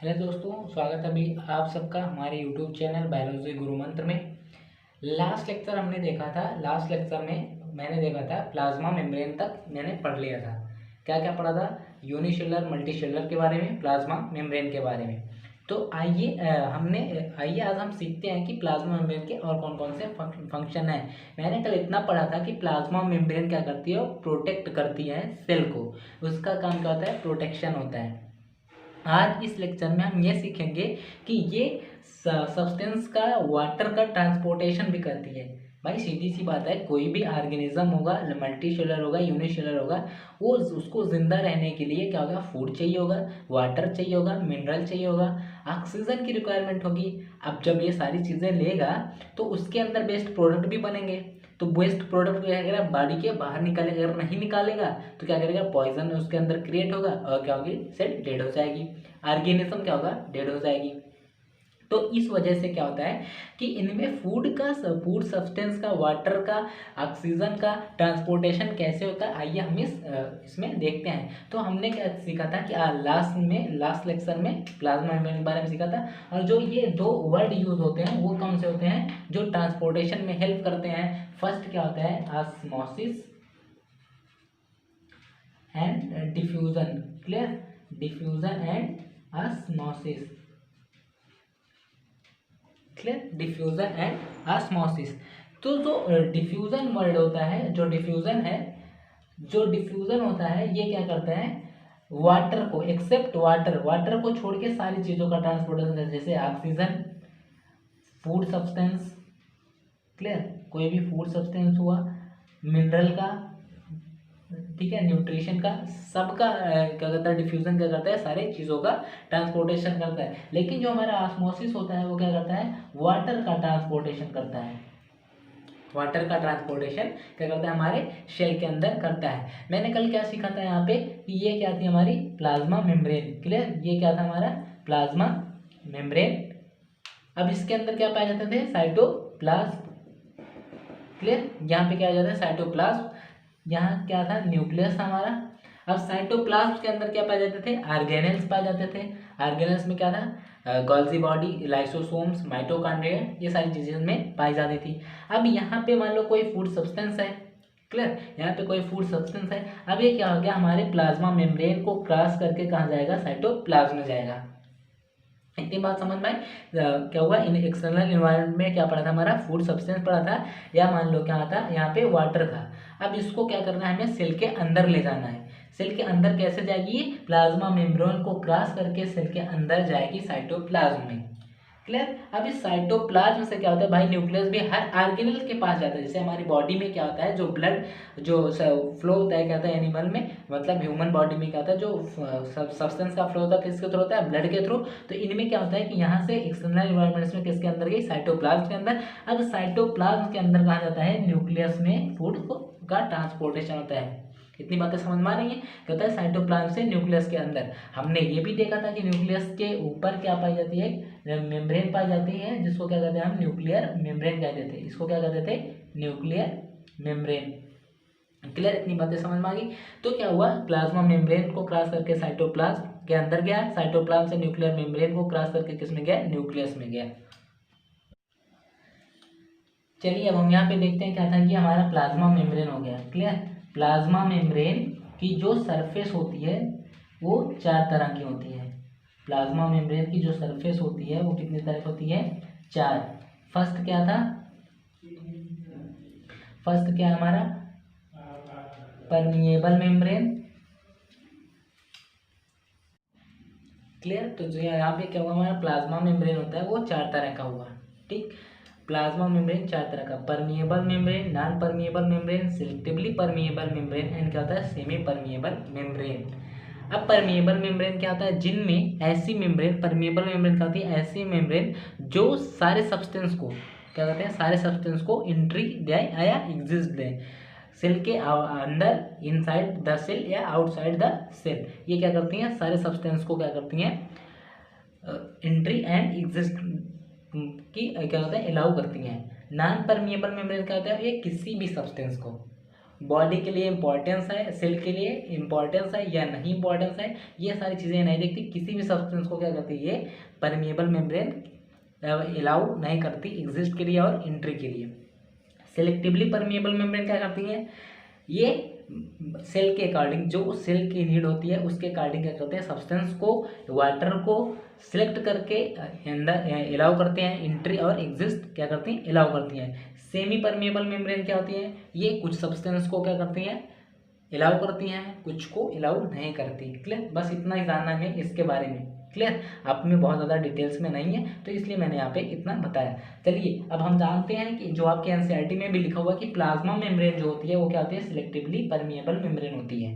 Hello दोस्तों, स्वागत है अभी आप सबका हमारे यूट्यूब चैनल बायोलॉजी गुरु मंत्र में। लास्ट लेक्चर हमने देखा था। लास्ट लेक्चर में मैंने देखा था प्लाज्मा मेम्ब्रेन तक मैंने पढ़ लिया था। क्या क्या पढ़ा था? यूनिसेलुलर, मल्टीसेलुलर के बारे में, प्लाज्मा मेम्ब्रेन के बारे में। तो आइए आज हम सीखते हैं कि प्लाज्मा मेम्ब्रेन के और कौन कौन से फंक्शन हैं। मैंने कल इतना पढ़ा था कि प्लाज्मा मेम्ब्रेन क्या करती है, वो प्रोटेक्ट करती है सेल को। उसका काम क्या होता है? प्रोटेक्शन होता है। आज इस लेक्चर में हम ये सीखेंगे कि ये सब्सटेंस का वाटर का ट्रांसपोर्टेशन भी करती है। भाई सीधी सी बात है, कोई भी ऑर्गेनिज्म होगा, मल्टीसेलुलर होगा, यूनिसेलुलर होगा, वो उसको जिंदा रहने के लिए क्या होगा? फूड चाहिए होगा, वाटर चाहिए होगा, मिनरल चाहिए होगा, ऑक्सीजन की रिक्वायरमेंट होगी। अब जब ये सारी चीज़ें लेगा तो उसके अंदर बेस्ट प्रोडक्ट भी बनेंगे। तो वेस्ट प्रोडक्ट क्या करेगा? बॉडी के बाहर निकालेगा। अगर नहीं निकालेगा तो क्या करेगा? पॉइजन उसके अंदर क्रिएट होगा और क्या होगी? सेल डेड हो जाएगी, ऑर्गेनिज्म क्या होगा? डेड हो जाएगी। तो इस वजह से क्या होता है कि इनमें फूड सब्सटेंस का, वाटर का, ऑक्सीजन का ट्रांसपोर्टेशन कैसे होता है, आइए हम इसमें देखते हैं। तो हमने क्या सीखा था कि लास्ट लेक्चर में प्लाज्मा मेम्ब्रेन के बारे में सीखा था। और जो ये दो वर्ड यूज होते हैं वो कौन से होते हैं जो ट्रांसपोर्टेशन में हेल्प करते हैं? फर्स्ट क्या होता है? Osmosis and diffusion. Clear? Diffusion and osmosis. Clear? Diffusion and osmosis. तो जो डिफ्यूजन वर्ड होता है, जो डिफ्यूजन होता है, ये क्या करता है? वाटर को, एक्सेप्ट वाटर को छोड़ के सारी चीजों का ट्रांसपोर्टेशन है, जैसे ऑक्सीजन, फूड सब्सटेंस। क्लियर? कोई भी फूड सब्सटेंस हुआ, मिनरल का, ठीक है, न्यूट्रिशन का, सबका क्या करता है? डिफ्यूजन क्या करता है? सारे चीज़ों का ट्रांसपोर्टेशन करता है। लेकिन जो हमारा ऑस्मोसिस होता है वो क्या करता है? वाटर का ट्रांसपोर्टेशन करता है। वाटर का ट्रांसपोर्टेशन क्या करता है? हमारे शेल के अंदर करता है। मैंने कल क्या सीखा था यहाँ पे कि ये क्या थी? हमारी प्लाज्मा मेम्ब्रेन। क्लियर? ये क्या था? हमारा प्लाज्मा मेम्ब्रेन। अब इसके अंदर क्या पाए जाते थे? साइटोप्लाज्म। क्लियर? यहाँ पे क्या आ जाता है? साइटोप्लाज्म। यहाँ क्या था? न्यूक्लियस था हमारा। अब साइटोप्लाज्म के अंदर क्या पाए जाते थे? ऑर्गेनेल्स पाए जाते थे। ऑर्गेनेल्स में क्या था? गोल्जी बॉडी, लाइसोसोम्स, माइटोकॉन्ड्रिया, ये सारी चीजें में पाई जाती थी। अब यहाँ पे मान लो कोई फूड सब्सटेंस है। क्लियर? यहाँ पे कोई फूड सब्सटेंस है। अब ये क्या हो गया? हमारे प्लाज्मा मेम्ब्रेन को क्रॉस करके कहाँ जाएगा? साइटोप्लाज्म में जाएगा। इतनी बात समझ में आई? क्या हुआ? इन एक्सटर्नल इन्वायरमेंट में क्या पड़ा था? हमारा फूड सब्सटेंस पड़ा था, या मान लो क्या था यहाँ पे? वाटर था। अब इसको क्या करना है? हमें सेल के अंदर ले जाना है। सेल के अंदर कैसे जाएगी? प्लाज्मा मेम्ब्रेन को क्रॉस करके सेल के अंदर जाएगी, साइटोप्लाज्म में। क्लियर? अब इस साइटोप्लाज्म से क्या होता है भाई? न्यूक्लियस भी हर ऑर्गेनल के पास जाता है। जैसे हमारी बॉडी में क्या होता है? जो ब्लड जो फ्लो होता है, क्या होता है एनिमल में, मतलब ह्यूमन बॉडी में क्या होता है? जो सब्सटेंस का फ्लो होता है किसके थ्रू होता है? ब्लड के थ्रू। तो इनमें क्या होता है कि यहाँ से एक्सटर्नल इन्वायरमेंट्स में किसके अंदर गई? साइटोप्लाज्म के अंदर। अब साइटोप्लाज्म के अंदर कहा जाता है? न्यूक्लियस में फूड का ट्रांसपोर्टेशन होता है। इतनी बातें समझ में आ रही है? कहता है साइटोप्लाज्म से न्यूक्लियस के अंदर। हमने ये भी देखा था कि न्यूक्लियस के ऊपर क्या पाई जाती है? मेम्ब्रेन पाई जाती है, जिसको क्या कहते हैं हम? न्यूक्लियर मेम्ब्रेन कहते थे। इसको क्या कहते थे? Nuclear membrane. क्लियर? इतनी बातें समझ में आ गई? तो क्या हुआ? प्लाज्मा मेम्ब्रेन को क्रॉस करके साइटोप्लाज्म के अंदर गया, साइटोप्लाज्म से न्यूक्लियर मेम्ब्रेन को क्रॉस करके किस में गया? न्यूक्लियस में गया। चलिए अब हम यहाँ पे देखते हैं क्या था कि हमारा प्लाज्मा मेम्ब्रेन हो गया। क्लियर? प्लाज्मा मेम्ब्रेन की जो सरफेस होती है वो चार तरह की होती है। प्लाज्मा मेम्ब्रेन की जो सरफेस होती है वो कितनी तरह की होती है? चार। फर्स्ट क्या था? फर्स्ट क्या है हमारा? Permeable membrane. क्लियर? तो जो यहाँ पे क्या हुआ? हमारा प्लाज्मा मेम्ब्रेन होता है वो चार तरह का हुआ। ठीक? प्लाज्मा मेम्ब्रेन चार तरह का: permeable membrane, non permeable membrane, selectively permeable membrane and क्या होता है? Semi permeable membrane. अब परमिएबल मेम्ब्रेन क्या होता है? जिनमें ऐसी मेम्ब्रेन, परमिएबल मेम्ब्रेन क्या होती है? ऐसी मेम्ब्रेन जो सारे सब्सटेंस को क्या कहते हैं? सारे सब्सटेंस को एंट्री दे या एग्जिस्ट दे। सेल के अंदर, इनसाइड द सेल या आउटसाइड द सेल, ये क्या करती हैं? सारे सब्सटेंस को क्या करती हैं? एंट्री एंड एग्जिस्ट की क्या होता है? अलाउ करती हैं। नॉन परमिएबल मेम्ब्रेन क्या होता है? ये किसी भी सब्सटेंस को, बॉडी के लिए इम्पोर्टेंस है, सेल के लिए इम्पोर्टेंस है या नहीं इम्पोर्टेंस है, ये सारी चीज़ें नहीं देखती। किसी भी सब्सटेंस को क्या करती है, ये परमिएबल मेम्ब्रेन अलाउ नहीं करती एग्जिस्ट के लिए और एंट्री के लिए। सेलेक्टिवली परमिएबल मेम्ब्रेन क्या करती है, ये सेल के अकॉर्डिंग, जो सेल की नीड होती है उसके अकॉर्डिंग क्या करते हैं, सब्सटेंस को, वाटर को सिलेक्ट करके अंदर अलाउ करते हैं, एंट्री और एग्जिस्ट क्या करती हैं, अलाउ करती हैं। सेमी परमिएबल मेम्ब्रेन क्या होती है, ये कुछ सब्सटेंस को क्या करती हैं, अलाउ करती हैं, कुछ को अलाउ नहीं करती। क्लियर, बस इतना ही जानना है इसके बारे में। क्लियर, आप में बहुत ज़्यादा डिटेल्स में नहीं है तो इसलिए मैंने यहाँ पे इतना बताया। चलिए अब हम जानते हैं कि जो आपके एनसीईआरटी में भी लिखा हुआ कि प्लाज्मा मेम्ब्रेन जो होती है वो क्या होती है, सिलेक्टिवली परमिएबल मेम्ब्रेन होती है।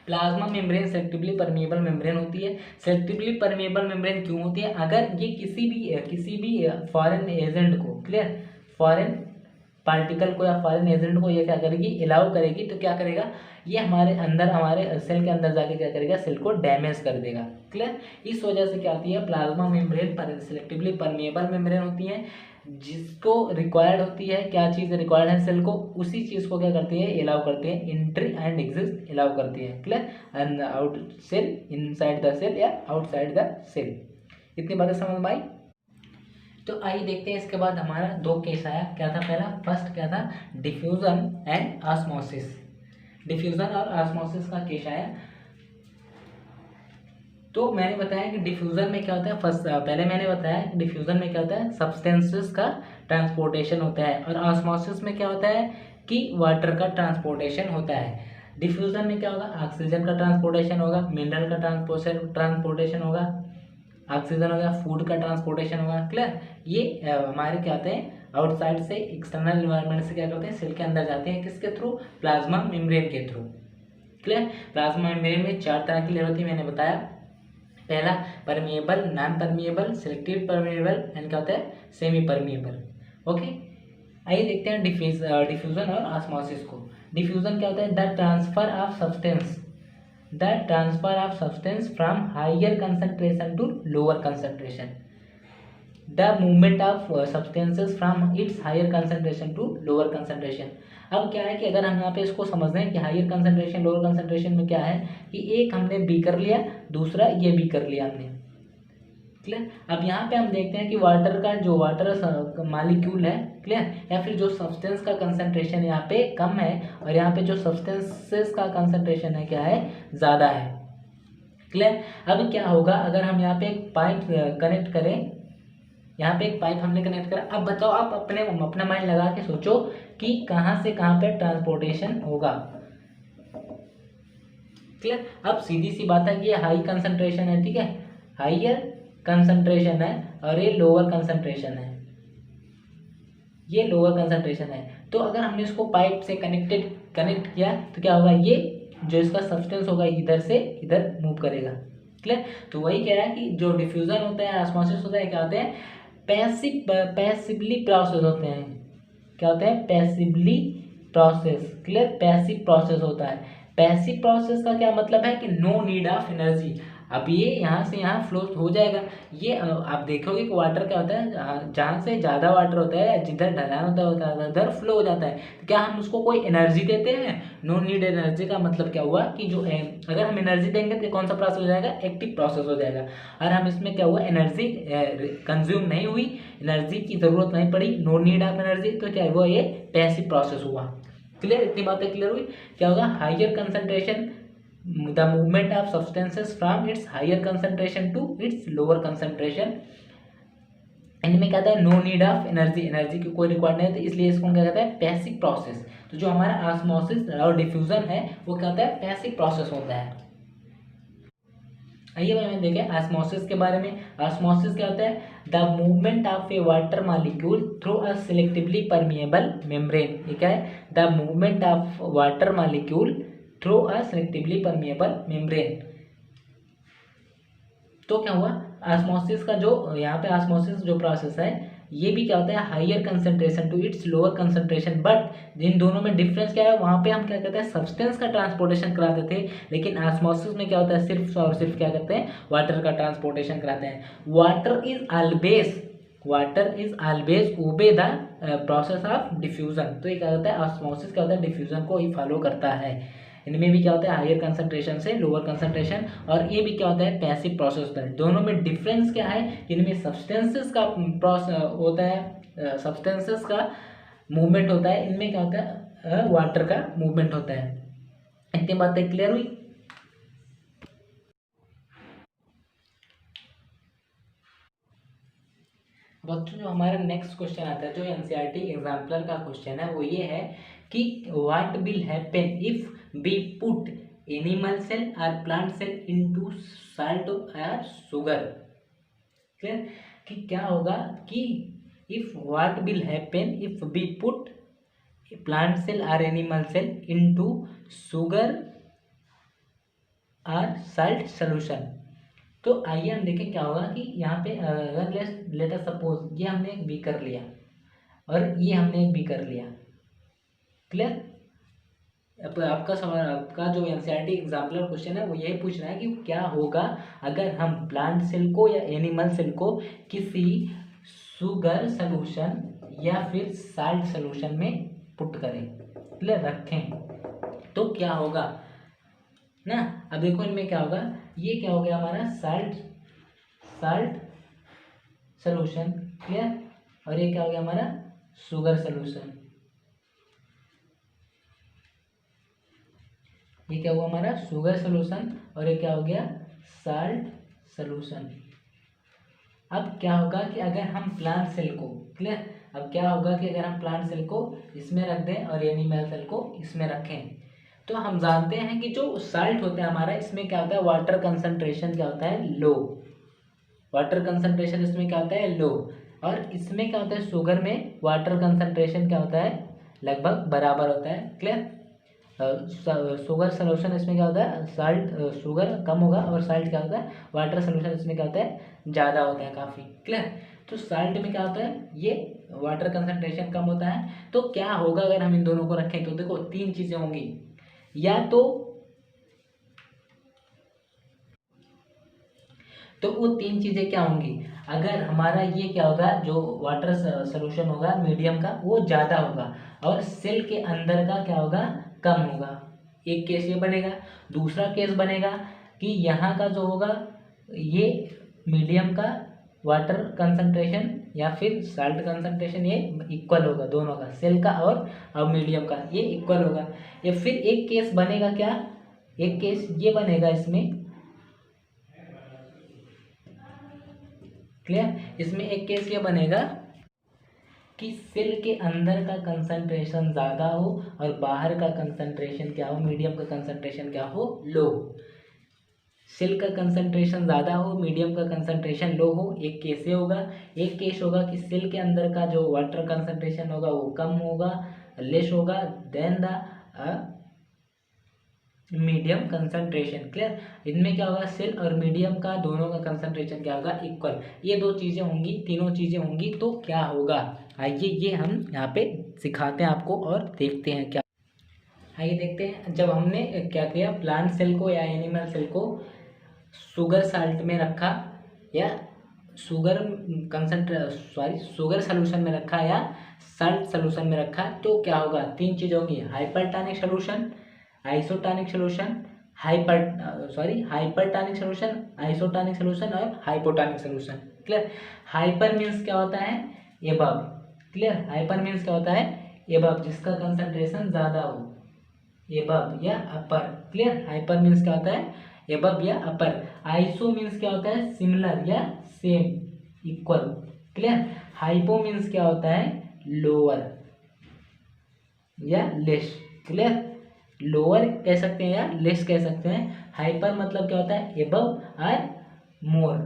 Plasma membrane selectively permeable membrane होती है। सेलेक्टिवली परमिएबल मेम्ब्रेन क्यों होती है, अगर ये किसी भी फॉरेन एजेंट को, क्लियर, फॉरेन पार्टिकल को या फॉरेन एजेंट को ये क्या करेगी, अलाउ करेगी, तो क्या करेगा, ये हमारे अंदर, हमारे सेल के अंदर जाके क्या करेगा, सेल को डैमेज कर देगा। क्लियर, इस वजह से क्या होती है, plasma membrane selectively permeable membrane होती है। जिसको रिक्वायर्ड होती है, क्या चीज़ रिक्वायर्ड है सेल को, उसी चीज़ को क्या करती है, अलाउ करती है, एंट्री एंड एग्जिस्ट अलाउ करती है। Clear, and out cell, inside the cell या आउटसाइड द सेल। इतनी बातें समझ में आई। तो आइए देखते हैं इसके बाद हमारा दो केस आया। क्या था पहला, फर्स्ट क्या था, डिफ्यूजन एंड ऑस्मोसिस। डिफ्यूजन और ऑस्मोसिस का केस आया। तो मैंने बताया कि डिफ्यूजन में क्या होता है, फर्स्ट पहले मैंने बताया कि डिफ्यूजन में क्या होता है, सब्सटेंसेस का ट्रांसपोर्टेशन होता है, और ऑस्मोसिस में क्या होता है कि वाटर का ट्रांसपोर्टेशन होता है। डिफ्यूजन में क्या होगा, ऑक्सीजन का ट्रांसपोर्टेशन होगा, मिनरल का ट्रांसपोर्टेशन होगा, ऑक्सीजन हो गया, फूड का ट्रांसपोर्टेशन होगा। क्लियर, ये हमारे क्या होते हैं, आउटसाइड से, एक्सटर्नल इन्वायरमेंट से क्या करते हैं, सेल के अंदर जाते हैं, किसके थ्रू, प्लाज्मा मेम्ब्रेन के थ्रू। क्लियर, प्लाज्मा मेम्ब्रेन में 4 तरह की लेयर होती है, मैंने बताया। पहला permeable, non permeable, selective permeable and क्या होता है, सेमी परमिएबल। ओके, आइए देखते हैं डिफ्यूजन और ऑस्मोसिस को। डिफ्यूजन क्या होता है, the transfer of substance, the transfer of substance from higher concentration to lower concentration, the movement of substances from its higher concentration to lower concentration। अब क्या है कि अगर हम यहाँ पे इसको समझ रहे हैं कि हायर कंसंट्रेशन लोअर कंसंट्रेशन में क्या है कि एक हमने बीकर लिया, दूसरा ये बीकर लिया हमने। क्लियर, अब यहाँ पे हम देखते हैं कि वाटर का जो वाटर मालिक्यूल है, क्लियर, या फिर जो सब्सटेंस का कंसंट्रेशन यहाँ पे कम है, और यहाँ पे जो सब्सटेंसेस का कंसंट्रेशन है क्या है, ज़्यादा है। क्लियर, अब क्या होगा, अगर हम यहाँ पे एक पाइप कनेक्ट करें, यहाँ पे एक पाइप हमने कनेक्ट करा, अब बताओ, आप अपना माइंड लगा के सोचो कि कहाँ से कहाँ पे ट्रांसपोर्टेशन होगा। क्लियर, अब सीधी सी बात है कि ये हाई कंसंट्रेशन है, ठीक है, हाइयर कंसंट्रेशन है, और ये लोअर कंसंट्रेशन है, ये लोअर कंसंट्रेशन है। तो अगर हमने इसको पाइप से कनेक्ट किया तो क्या होगा, ये जो इसका सब्सटेंस होगा इधर से इधर मूव करेगा। क्लियर, तो वही कह रहा है कि जो डिफ्यूजन होता है, ऑस्मोसिस होता है, क्या होते हैं, पैसिवली प्रोसेस होते हैं। क्या होते हैं, passively process. Clear, passive process होता है। पैसिव प्रोसेस का क्या मतलब है कि नो नीड ऑफ एनर्जी। अब ये यहाँ से यहाँ फ्लो हो जाएगा। ये आप देखोगे कि वाटर क्या होता है, जहाँ से ज़्यादा वाटर होता है, जिधर ढलान होता है उधर फ्लो हो जाता है। तो क्या हम उसको कोई एनर्जी देते हैं, नो नीड एनर्जी का मतलब क्या हुआ कि जो अगर हम एनर्जी देंगे तो कौन सा प्रोसेस हो जाएगा, एक्टिव प्रोसेस हो जाएगा। और हम इसमें क्या हुआ, एनर्जी कंज्यूम नहीं हुई, एनर्जी की ज़रूरत नहीं पड़ी, नो नीड ऑफ एनर्जी, तो क्या हुआ, ये पैसिव प्रोसेस हुआ। क्लियर, इतनी बातें क्लियर हुई। क्या होगा, higher concentration, the movement of substances from its higher concentration to its lower concentration। इनमें क्या था, no need of energy, energy की कोई रिक्वायर्ड नहीं है, तो इसलिए इसको क्या कहता है, पैसिव प्रोसेस। तो जो हमारा ऑस्मोसिस और डिफ्यूजन है वो क्या होता है, पैसिव प्रोसेस होता है। आइए भाई मैं देखें ऑस्मोसिस के बारे में। ऑस्मोसिस क्या होता है, the movement of A water molecule through a selectively permeable membrane. ये क्या है, the movement of water molecule through a selectively permeable membrane. तो क्या हुआ, ऑस्मोसिस का जो यहाँ पे ऑस्मोसिस जो प्रोसेस है, ये भी क्या होता है, higher concentration to its lower concentration. But इन दोनों में डिफरेंस क्या है, वहाँ पे हम क्या कहते हैं, सब्सटेंस का ट्रांसपोर्टेशन कराते थे, लेकिन ऑस्मोसिस में क्या होता है, सिर्फ और सिर्फ क्या करते हैं, वाटर का ट्रांसपोर्टेशन कराते हैं। Water is always, water is always obey the process of diffusion. तो ये क्या होता है, ऑस्मोसिस क्या होता है, डिफ्यूजन को ही फॉलो करता है। इनमें भी क्या होता है, हायर कंसंट्रेशन से लोअर कंसंट्रेशन, और ये भी क्या होता है, पैसिव प्रोसेस होता है। दोनों में डिफरेंस क्या है, इनमें सब्सटेंसेस का प्रोसेस होता है, सब्सटेंसेस का मूवमेंट होता है, इनमें क्या होता है, वाटर का मूवमेंट होता है। इतनी बातें क्लियर हुई। बच्चों जो हमारा नेक्स्ट क्वेश्चन आता है, जो एनसीईआरटी एग्जाम्पलर का क्वेश्चन है, वो ये है कि what will happen if we put animal cell और प्लांट सेल इनटू साल्ट और शुगर। क्लियर, कि क्या होगा कि if what will happen if we put plant cell और एनिमल सेल इनटू शुगर और साल्ट सोल्यूशन। तो आइए हम देखें क्या होगा कि यहाँ पे अगर लेट अस सपोज ये हमने एक बीकर लिया और ये हमने एक बीकर लिया। क्लियर, अब आपका सवाल, आपका जो एनसीईआरटी एग्जाम्पलर क्वेश्चन है वो यही पूछ रहा है कि क्या होगा अगर हम प्लांट सेल को या एनिमल सेल को किसी शुगर सोल्यूशन या फिर साल्ट सोल्यूशन में पुट करें, क्लियर, रखें, तो क्या होगा ना। अब देखो इनमें क्या होगा, ये क्या हो गया हमारा साल्ट सोल्यूशन, क्लियर, और ये क्या हो गया हमारा शुगर सोल्यूशन। ये क्या हुआ हमारा शुगर सोल्यूशन, और ये क्या हो गया साल्ट सोल्यूशन। अब क्या होगा कि अगर हम प्लांट सेल को, क्लियर, अब क्या होगा कि अगर हम प्लांट सेल को इसमें रख दें और एनिमल सेल को इसमें रखें, तो हम जानते हैं कि जो साल्ट होता है हमारा, इसमें क्या होता है, वाटर कंसंट्रेशन क्या होता है, लो, वाटर कंसंट्रेशन इसमें क्या होता है, लो, और इसमें क्या होता है, शुगर में वाटर कंसंट्रेशन क्या होता है, लगभग बराबर होता है। क्लियर, शुगर सोल्यूशन इसमें क्या होता है, साल्ट शुगर कम होगा, और साल्ट क्या होता है, वाटर सोल्यूशन इसमें क्या होता है, ज़्यादा होता है काफ़ी। क्लियर, तो साल्ट में क्या होता है, ये वाटर कंसंट्रेशन कम होता है। तो क्या होगा अगर हम इन दोनों को रखें, तो देखो तीन चीज़ें होंगी, या तो वो तीन चीज़ें क्या होंगी, अगर हमारा ये क्या होगा, जो वाटर सोल्यूशन होगा मीडियम का वो ज़्यादा होगा और सेल के अंदर का क्या होगा, कम होगा। एक केस ये बनेगा। दूसरा केस बनेगा कि यहाँ का जो होगा ये मीडियम का वाटर कंसंट्रेशन या फिर साल्ट कंसंट्रेशन ये इक्वल होगा, दोनों का, सेल का और मीडियम का ये इक्वल होगा। या फिर एक केस बनेगा क्या, एक केस ये बनेगा इसमें, क्लियर, इसमें एक केस ये बनेगा कि सेल के अंदर का कंसंट्रेशन ज़्यादा हो और बाहर का कंसंट्रेशन क्या हो, मीडियम का कंसंट्रेशन क्या हो, लो। सेल का कंसंट्रेशन ज़्यादा हो, मीडियम का कंसंट्रेशन लो हो, एक केस ये होगा। एक केस होगा कि सेल के अंदर का जो वाटर कंसंट्रेशन होगा वो कम होगा, लेस होगा then the medium concentration. Clear, इनमें क्या होगा, सेल और मीडियम का दोनों का कंसंट्रेशन क्या होगा, इक्वल। ये दो चीज़ें होंगी, तीनों चीज़ें होंगी, तो क्या होगा, आइए ये हम यहाँ पे सिखाते हैं आपको और देखते हैं क्या। आइए देखते हैं, जब हमने क्या किया, प्लांट सेल को या एनिमल सेल को शुगर साल्ट में रखा या शुगर शुगर सोल्यूशन में रखा या साल्ट सोल्यूशन में रखा, तो क्या होगा, तीन चीज़ होंगी, hypertonic solution, isotonic solution, hypertonic solution, isotonic solution और hypotonic solution. Clear, hyper means क्या होता है, एबव। क्लियर, हाइपर मीन्स क्या होता है, एबव, जिसका कंसंट्रेशन ज़्यादा हो, एबव या अपर। क्लियर, हाइपर मीन्स क्या होता है, एबव या अपर। आइसो मीन्स क्या होता है, सिमिलर या same, equal. Clear, hypo means क्या होता है, लोअर या लेस। क्लियर, लोअर कह सकते हैं या लेस कह सकते हैं। हाइपर मतलब क्या होता है, एबव और मोर।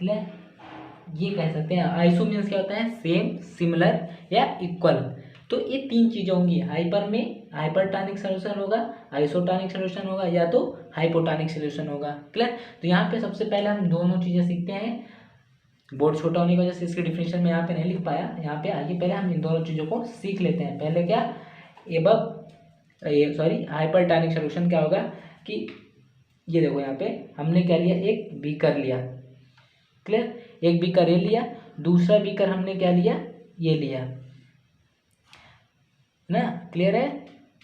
क्लियर, ये कह सकते हैं। आइसो मीन्स क्या होता है, सेम, सिमिलर या इक्वल। तो ये तीन चीज़ें होंगी, हाइपर में हाइपरटोनिक सोल्यूशन होगा, आइसोटोनिक सोल्यूशन होगा या तो हाइपोटोनिक सोल्यूशन होगा। क्लियर, तो यहाँ पे सबसे पहले हम दोनों चीज़ें सीखते हैं। बोर्ड छोटा होने की वजह से इसकी डिफिनेशन में यहाँ पे नहीं लिख पाया, यहाँ पे आइए पहले हम इन दोनों चीज़ों को सीख लेते हैं। पहले क्या, एबव हाइपरटोनिक सोल्यूशन क्या होगा कि ये देखो यहाँ पे हमने क्या लिया, एक बीकर लिया। क्लियर, एक बीकर ये लिया, दूसरा बीकर हमने क्या लिया, ये लिया ना, क्लियर है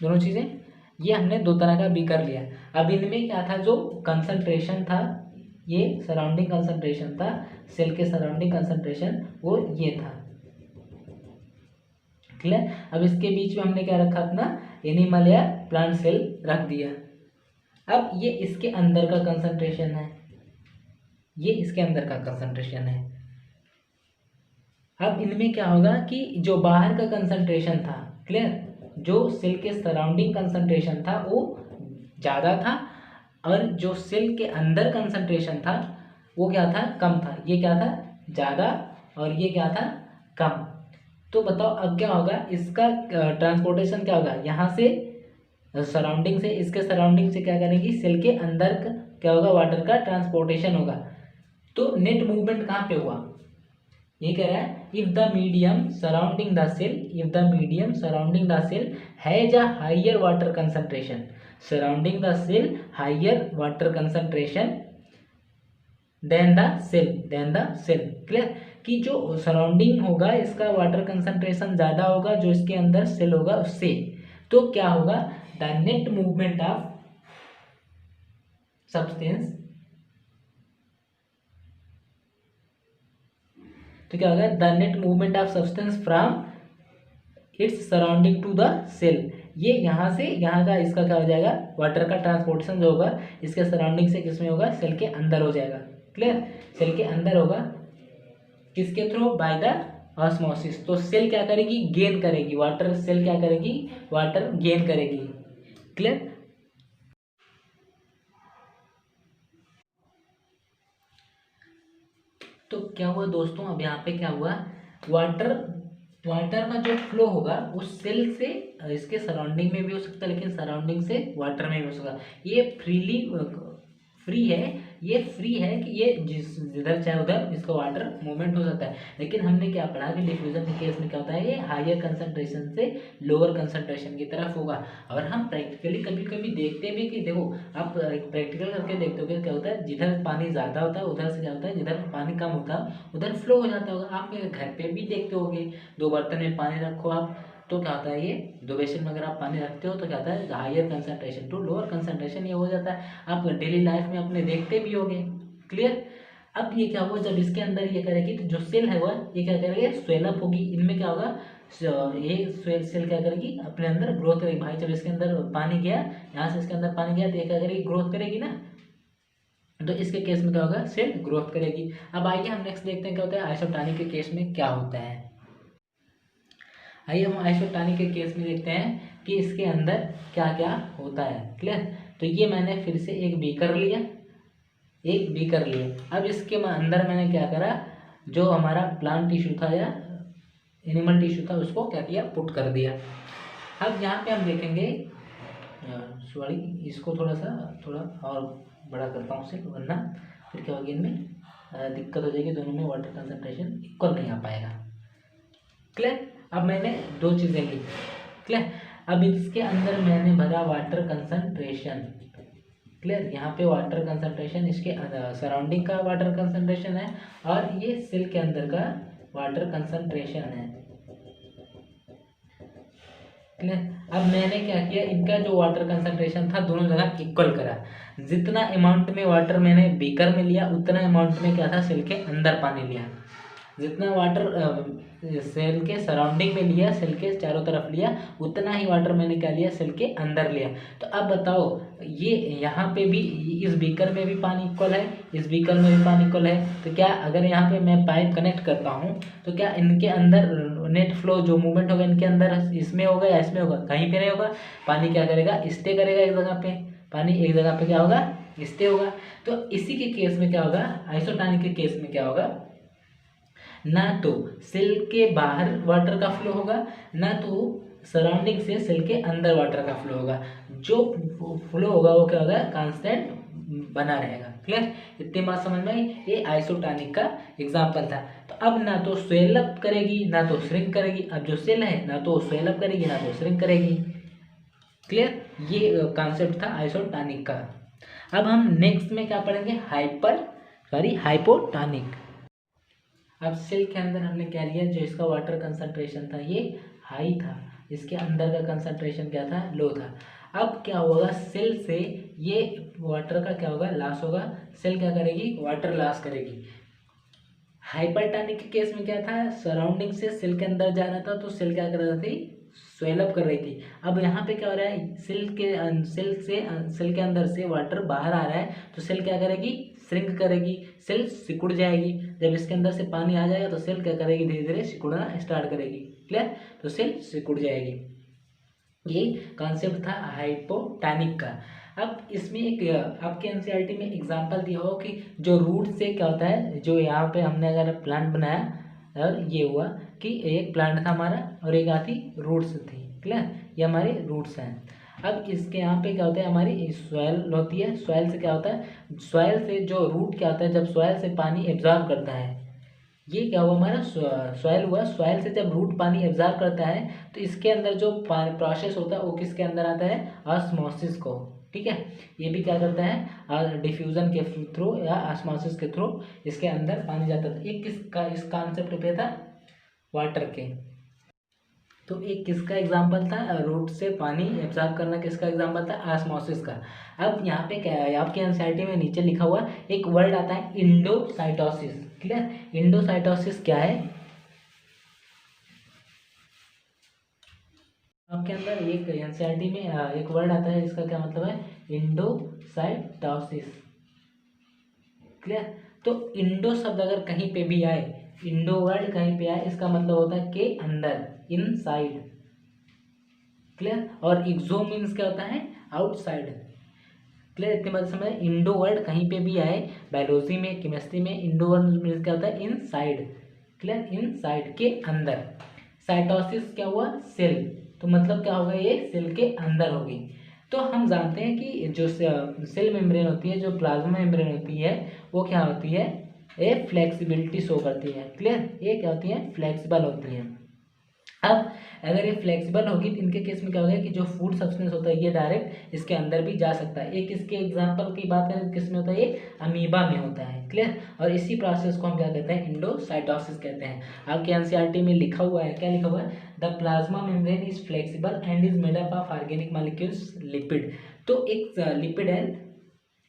दोनों चीज़ें। ये हमने दो तरह का बीकर लिया। अब इनमें क्या था, जो कंसंट्रेशन था, ये सराउंडिंग कंसंट्रेशन था, सेल के सराउंडिंग कंसंट्रेशन वो ये था, क्लियर। अब इसके बीच में हमने क्या रखा, अपना एनिमल या प्लांट सेल रख दिया। अब ये इसके अंदर का कंसंट्रेशन है, ये इसके अंदर का कंसंट्रेशन है। अब इनमें क्या होगा कि जो बाहर का कंसंट्रेशन था, क्लियर, जो सेल के सराउंडिंग कंसंट्रेशन था वो ज़्यादा था, और जो सेल के अंदर कंसंट्रेशन था वो क्या था, कम था। ये क्या था, ज़्यादा, और ये क्या था, कम। तो बताओ अब क्या होगा, इसका ट्रांसपोर्टेशन क्या होगा, यहाँ से सराउंडिंग से, इसके सराउंडिंग से क्या करेंगी, सेल के अंदर क्या होगा, वाटर का ट्रांसपोर्टेशन होगा। तो नेट मूवमेंट कहाँ पे हुआ, ये कह रहा है, if the medium surrounding the cell, if the medium surrounding the cell has a higher water concentration, surrounding the cell higher water concentration then the cell, clear, कि जो सराउंडिंग होगा इसका वाटर कंसंट्रेशन ज़्यादा होगा जो इसके अंदर सेल होगा उससे। तो क्या होगा, the net movement of substance, तो क्या होगा, the net movement of substance from its surrounding to the cell. ये यहाँ से यहाँ का इसका क्या हो जाएगा, वाटर का ट्रांसपोर्टेशन जो होगा इसके सराउंडिंग से किसमें होगा, सेल के अंदर हो जाएगा, क्लियर, सेल के अंदर होगा, किसके थ्रू, बाय द ऑस्मोसिस। तो सेल क्या करेगी, गेन करेगी वाटर, सेल क्या करेगी, वाटर गेन करेगी, क्लियर। तो क्या हुआ दोस्तों, अब यहाँ पे क्या हुआ, वाटर का जो फ्लो होगा उस सेल से इसके सराउंडिंग में भी हो सकता है, लेकिन सराउंडिंग से वाटर में भी हो सकता है। ये फ्री है, ये फ्री है कि ये जिधर चाहे उधर इसका वाटर मूवमेंट हो सकता है। लेकिन हमने क्या पढ़ा कि डिफ्यूजन के केस में क्या होता है, ये हायर कंसंट्रेशन से लोअर कंसंट्रेशन की तरफ होगा। और हम प्रैक्टिकली कभी कभी देखते भी कि देखो, आप प्रैक्टिकल करके देखते हो क्या होता है, जिधर पानी ज़्यादा होता है उधर से क्या होता है, जिधर पानी कम होता है उधर फ्लो हो जाता होगा। आप घर पे भी देखते होगे, दो बर्तन में पानी रखो आप, तो क्या होता है, ये दो बेसिन में अगर आप पानी रखते हो तो क्या होता है, higher concentration to lower concentration ये हो जाता है। आप डेली लाइफ में अपने देखते भी होगे, क्लियर। अब ये क्या हुआ, जब इसके अंदर ये करेगी तो जो सेल है वह ये क्या करेगी, स्वेलअप होगी। इनमें क्या होगा, ये सेल क्या करेगी, अपने अंदर ग्रोथ करेगी। भाई जब इसके अंदर पानी गया, यहाँ से इसके अंदर पानी गया तो ये क्या करेगी, ग्रोथ करेगी ना। तो इसके केस में क्या होगा, सेल ग्रोथ करेगी। अब आइए हम नेक्स्ट देखते हैं क्या होता है आइसोटोनिक के केस में क्या होता है। आइए हम आइसोटोनिक के केस में देखते हैं कि इसके अंदर क्या क्या होता है, क्लियर। तो ये मैंने फिर से एक बीकर लिया, अब इसके अंदर मैंने क्या करा, जो हमारा प्लांट टिश्यू था या एनिमल टिश्यू था उसको क्या किया, पुट कर दिया। अब यहाँ पे हम देखेंगे, सॉरी इसको थोड़ा और बड़ा करता हूँ सिर्फ, वरना फिर क्या होगी, इनमें दिक्कत हो जाएगी, दोनों में वाटर कंसंट्रेशन इक्वल नहीं आ पाएगा, क्लियर। अब मैंने दो चीज़ें ली, क्लियर। अब इसके अंदर मैंने भरा वाटर कंसंट्रेशन, क्लियर। यहाँ पे वाटर कंसंट्रेशन इसके सराउंडिंग का वाटर कंसंट्रेशन है, और ये सेल के अंदर का वाटर कंसंट्रेशन है, क्लियर। अब मैंने क्या किया, इनका जो वाटर कंसंट्रेशन था दोनों जगह इक्वल करा। जितना अमाउंट में वाटर मैंने बीकर में लिया उतना अमाउंट में क्या था, सेल के अंदर पानी लिया। जितना वाटर सेल के सराउंडिंग में लिया, सेल के चारों तरफ लिया, उतना ही वाटर मैंने क्या लिया, सेल के अंदर लिया। तो अब बताओ, ये यहाँ पे भी इस बीकर में भी पानी इक्वल है, इस बीकर में भी पानी इक्वल है। तो क्या अगर यहाँ पे मैं पाइप कनेक्ट करता हूँ तो क्या इनके अंदर नेट फ्लो जो मूवमेंट होगा इनके अंदर इसमें होगा या इसमें होगा, कहीं पे नहीं होगा। पानी क्या करेगा, स्टे करेगा एक जगह पे, पानी एक जगह पे क्या होगा, स्टे होगा। तो इसी के केस में क्या होगा, आइसोटोनिक के केस में क्या होगा, ना तो सेल के बाहर वाटर का फ्लो होगा, ना तो सराउंडिंग से सेल के अंदर वाटर का फ्लो होगा। जो फ्लो होगा वो क्या होगा, कांस्टेंट बना रहेगा, क्लियर। इतनी बात समझ में आई, ये आइसोटोनिक का एग्जांपल था। तो अब ना तो स्वेल अप करेगी ना तो श्रिंक करेगी। अब जो सेल है ना तो स्वेल अप करेगी ना तो श्रिंक करेगी, क्लियर। ये कॉन्सेप्ट था आइसोटोनिक का। अब हम नेक्स्ट में क्या पढ़ेंगे, हाइपोटोनिक। अब सेल के अंदर हमने क्या लिया, जो इसका वाटर कंसंट्रेशन था ये हाई था, इसके अंदर का कंसंट्रेशन क्या था, लो था। अब क्या होगा, सेल से ये वाटर का क्या होगा, लॉस होगा। सेल क्या करेगी, वाटर लॉस करेगी। हाइपरटोनिक के केस में क्या था, सराउंडिंग से सेल के अंदर जा रहा था तो सेल क्या कर रही थी, स्वेलअप कर रही थी। अब यहाँ पे क्या हो रहा है, सेल के अंदर से वाटर बाहर आ रहा है तो सेल क्या करेगी, श्रिंक करेगी, सेल सिकुड़ जाएगी। जब इसके अंदर से पानी आ जाएगा तो सेल क्या करेगी, धीरे धीरे सिकुड़ना स्टार्ट करेगी। क्लियर, तो सेल सिकुड़ जाएगी। ये कॉन्सेप्ट था हाइपोटोनिक का। अब इसमें एक आपके एनसीईआरटी में एग्जांपल दिया हो कि जो रूट से क्या होता है, जो यहाँ पे हमने अगर प्लांट बनाया और ये हुआ कि एक प्लांट था हमारा और एक आती रूट्स थी। क्लियर, ये हमारे रूट्स हैं। अब इसके यहाँ पे क्या होता है, हमारी सॉइल होती है। सॉइल से क्या होता है, सॉइल से जो रूट क्या होता है, जब सॉइल से पानी एब्जॉर्ब करता है, ये क्या हुआ हमारा सॉइल हुआ। सॉइल से जब रूट पानी एब्जॉर्ब करता है तो इसके अंदर जो प्रोसेस होता है वो किसके अंदर आता है, ऑस्मोसिस को। ठीक है, ये भी क्या करता है, डिफ्यूजन के थ्रू या ऑस्मोसिस के थ्रू इसके अंदर पानी जाता था। एक किसका इस कॉन्सेप्ट पे था, वाटर के। तो एक किसका एग्जाम्पल था, रूट से पानी एब्जॉर्ब करना, किसका एग्जाम्पल था, ऑस्मोसिस का। अब यहाँ पे क्या है, आपके एनसीईआरटी में नीचे लिखा हुआ एक वर्ड आता है इंडोसाइटोसिस। क्लियर, इंडोसाइटोसिस क्या है, आपके अंदर एक एनसीईआरटी में एक वर्ड आता है, इसका क्या मतलब है, इंडोसाइटोसिस। क्लियर, तो इंडो शब्द अगर कहीं पे भी आए, इंडो वर्ड कहीं पे आए, इसका मतलब होता है के अंदर, इनसाइड। क्लियर, और एक्सो मीन्स क्या होता है, आउटसाइड। क्लियर, इतनी बात समझ। इंडो वर्ड कहीं पे भी आए, बायोलॉजी में, केमिस्ट्री में, इंडो वर्ड मीन्स क्या होता है, इनसाइड। क्लियर, इनसाइड के अंदर। साइटोसिस क्या हुआ, सेल, तो मतलब क्या होगा, ये सेल के अंदर होगी। तो हम जानते हैं कि जो सेल मेम्ब्रेन होती है, जो प्लाज्मा मेम्ब्रेन होती है, वो क्या होती है, ये फ्लेक्सिबिलिटी शो करती है। क्लियर, ये क्या होती है, फ्लेक्सिबल होती है। अब अगर ये फ्लेक्सिबल होगी तो इनके केस में क्या होगा कि जो फूड सब्सटेंस होता है ये डायरेक्ट इसके अंदर भी जा सकता है। एक इसके एग्जांपल की बात करें किस में होता है, ये अमीबा में होता है। क्लियर, और इसी प्रोसेस को हम क्या कहते हैं, इंडोसाइटोसिस कहते हैं। आपके एनसीईआरटी में लिखा हुआ है, क्या लिखा हुआ है, the plasma membrane is flexible and is made up of organic molecules lipid. तो एक लिपिड एंड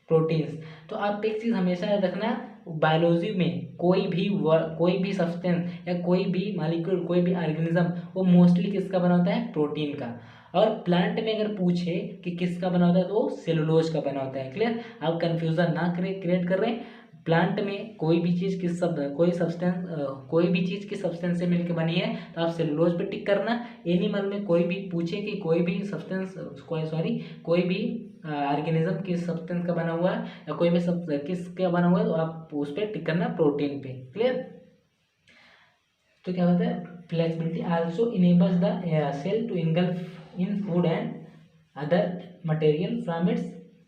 प्रोटीन्स। तो आप एक चीज़ हमेशा याद रखना, बायोलॉजी में कोई भी सब्सटेंस या कोई भी मॉलिक्यूल, कोई भी ऑर्गेनिज्म, वो मोस्टली किसका बना होता है, प्रोटीन का। और प्लांट में अगर पूछे कि किसका बना होता है तो वो सेलुलोज का बना होता है। क्लियर, आप कंफ्यूजन ना क्रिएट कर रहे हैं। प्लांट में कोई भी चीज़ कोई भी चीज़ किस सब्सटेंस से मिलकर बनी है तो आप सेलुलोज पे टिक करना। एनिमल में कोई भी पूछे कि कोई भी कोई भी ऑर्गेनिज्म किस सब्सटेंस का बना हुआ है या कोई भी किसका बना हुआ है तो आप उस पर टिक करना, प्रोटीन पे। क्लियर, तो क्या होता है, flexibility also enables the cell to engulf in food and other material from its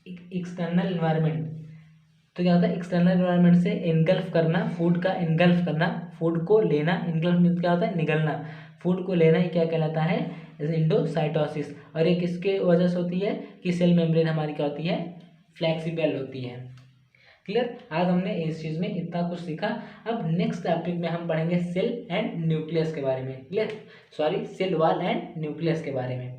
external environment. तो क्या होता है, एक्सटर्नल इन्वायरमेंट से इनगल्फ करना, फूड का इनगल्फ करना, फूड को लेना। इनगल्फ मीन्स क्या होता है, निगलना, फूड को लेना, ये क्या कहलाता है, इंडोसाइटोसिस। और ये किसके वजह से होती है कि सेल मेम्ब्रेन हमारी क्या होती है, फ्लेक्सिबल होती है। क्लियर, आज हमने इस चीज़ में इतना कुछ सीखा। अब नेक्स्ट टॉपिक में हम पढ़ेंगे सेल एंड न्यूक्लियस के बारे में। Clear, cell wall and nucleus के बारे में।